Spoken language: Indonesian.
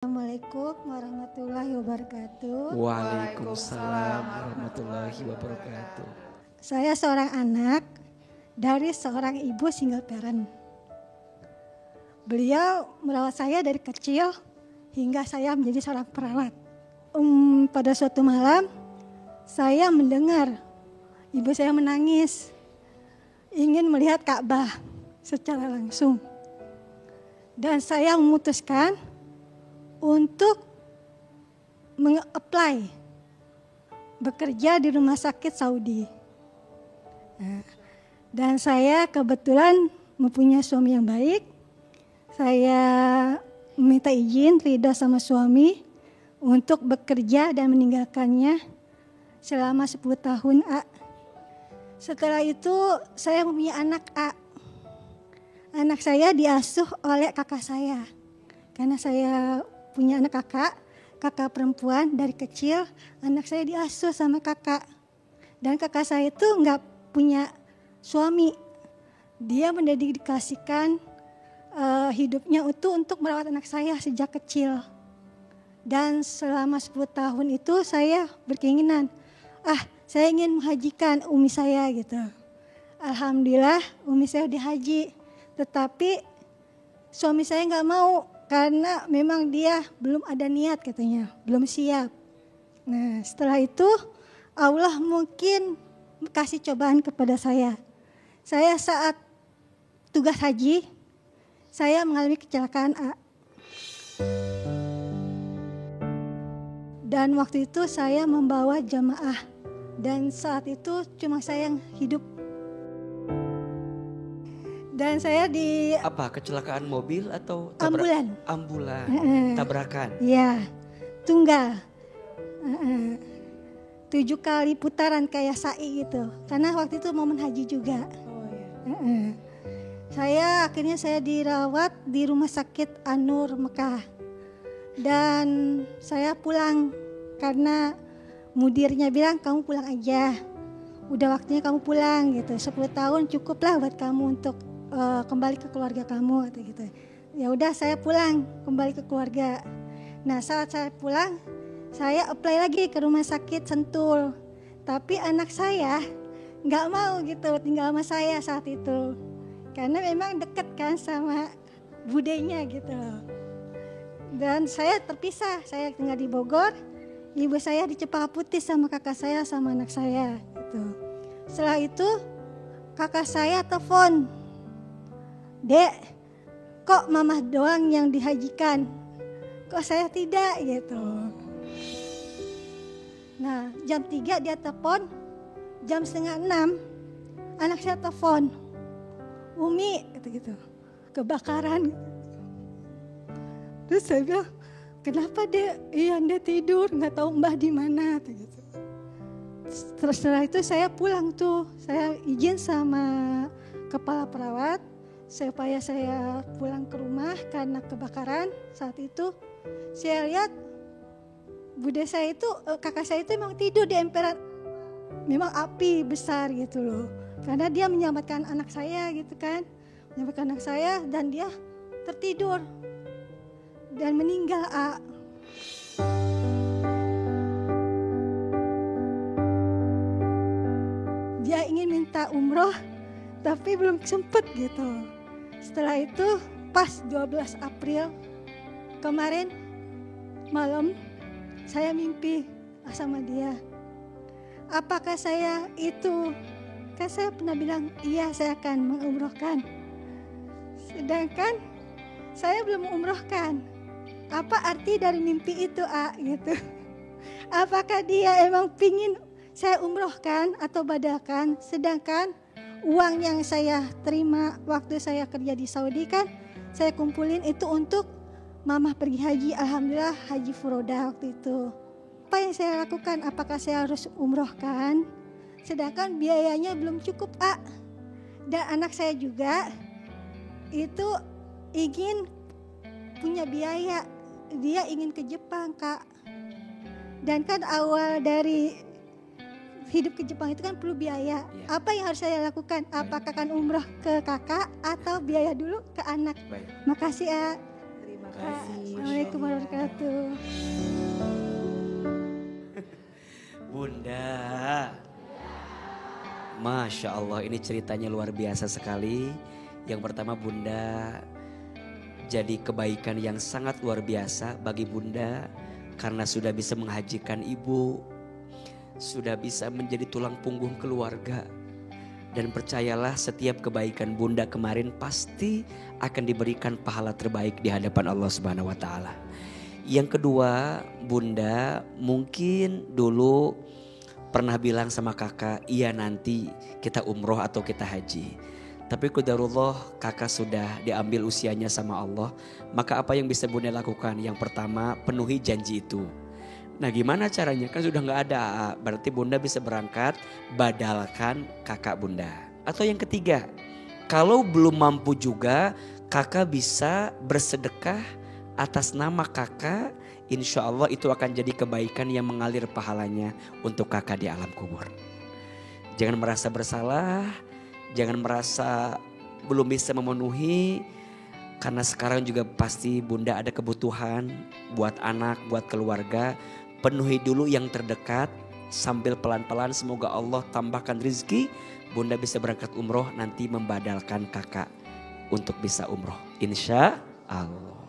Assalamualaikum warahmatullahi wabarakatuh. Waalaikumsalam warahmatullahi wabarakatuh. Saya seorang anak dari seorang ibu single parent. Beliau merawat saya dari kecil hingga saya menjadi seorang perawat. Pada suatu malam saya mendengar ibu saya menangis, ingin melihat Ka'bah secara langsung. Dan saya memutuskan untuk meng-apply bekerja di rumah sakit Saudi. Dan saya kebetulan mempunyai suami yang baik. Saya meminta izin ridho sama suami untuk bekerja dan meninggalkannya selama 10 tahun. Setelah itu saya mempunyai anak. Anak saya diasuh oleh kakak saya. Karena saya punya anak kakak perempuan dari kecil, anak saya diasuh sama kakak. Dan kakak saya itu nggak punya suami. Dia mendedikasikan hidupnya itu untuk merawat anak saya sejak kecil. Dan selama 10 tahun itu saya berkeinginan, saya ingin menghajikan umi saya gitu. Alhamdulillah umi saya dihaji, tetapi suami saya nggak mau. Karena memang dia belum ada niat katanya, belum siap. Nah setelah itu Allah mungkin kasih cobaan kepada saya. Saya saat tugas haji, saya mengalami kecelakaan Dan waktu itu saya membawa jamaah. Dan saat itu cuma saya yang hidup. Dan saya di kecelakaan mobil atau ambulan. Tabrakan. Iya, tunggal. 7 kali putaran kayak sa'i gitu. Karena waktu itu momen haji juga. Akhirnya saya dirawat di rumah sakit An-Nur Mekah. Dan saya pulang karena mudirnya bilang kamu pulang aja. Udah waktunya kamu pulang gitu. 10 tahun cukuplah buat kamu untuk kembali ke keluarga kamu atau gitu. Ya udah saya pulang kembali ke keluarga. Nah saat saya pulang saya apply lagi ke rumah sakit Sentul. Tapi anak saya nggak mau gitu tinggal sama saya saat itu. Karena memang deket kan sama budenya gitu. Dan saya terpisah, saya tinggal di Bogor. Ibu saya di Cepaka Putih sama kakak saya sama anak saya gitu. Setelah itu kakak saya telepon, "Dek, kok mama doang yang dihajikan? Kok saya tidak?" gitu. Nah, jam 3 dia telepon, jam setengah 6 anak saya telepon, "Umi," gitu, "kebakaran." Terus saya bilang, "Kenapa Dek?" "Iya, dia tidur, nggak tahu Mbah di mana." Gitu. Terus setelah itu saya pulang tuh, saya izin sama kepala perawat supaya saya pulang ke rumah karena kebakaran. Saat itu saya lihat bude saya itu, kakak saya itu memang tidur di emperan, memang api besar gitu loh. Karena dia menyelamatkan anak saya gitu kan, menyelamatkan anak saya dan dia tertidur dan meninggal. Dia ingin minta umroh tapi belum sempet gitu. Setelah itu pas 12 April kemarin malam saya mimpi sama dia. Apakah saya itu, kan saya pernah bilang iya saya akan mengumrohkan. Sedangkan saya belum mengumrohkan. Apa arti dari mimpi itu gitu. Apakah dia emang pingin saya umrohkan atau badalkan, sedangkan uang yang saya terima waktu saya kerja di Saudi kan saya kumpulin itu untuk mama pergi haji. Alhamdulillah haji furoda waktu itu. Apa yang saya lakukan? Apakah saya harus umrohkan? Sedangkan biayanya belum cukup Dan anak saya juga itu ingin punya biaya. Dia ingin ke Jepang Kak. Dan kan awal dari hidup ke Jepang itu kan perlu biaya. Apa yang harus saya lakukan? Apakah akan umroh ke kakak atau biaya dulu ke anak? Makasih Assalamualaikum warahmatullahi wabarakatuh. Bunda. Masya Allah, ini ceritanya luar biasa sekali. Yang pertama, Bunda jadi kebaikan yang sangat luar biasa bagi Bunda karena sudah bisa menghajikan ibu, sudah bisa menjadi tulang punggung keluarga. Dan percayalah, setiap kebaikan Bunda kemarin pasti akan diberikan pahala terbaik di hadapan Allah Subhanahu wa taala. Yang kedua, Bunda mungkin dulu pernah bilang sama kakak, iya nanti kita umroh atau kita haji. Tapi qadarullah, kakak sudah diambil usianya sama Allah. Maka apa yang bisa Bunda lakukan? Yang pertama, penuhi janji itu. Nah, gimana caranya? Kan sudah gak ada. Berarti Bunda bisa berangkat, badalkan kakak Bunda. Atau yang ketiga, kalau belum mampu juga, kakak bisa bersedekah atas nama kakak. Insya Allah itu akan jadi kebaikan yang mengalir pahalanya untuk kakak di alam kubur. Jangan merasa bersalah, jangan merasa belum bisa memenuhi. Karena sekarang juga pasti Bunda ada kebutuhan buat anak, buat keluarga. Penuhi dulu yang terdekat sambil pelan-pelan semoga Allah tambahkan rezeki. Bunda bisa berangkat umroh, nanti membadalkan kakak untuk bisa umroh. Insya Allah.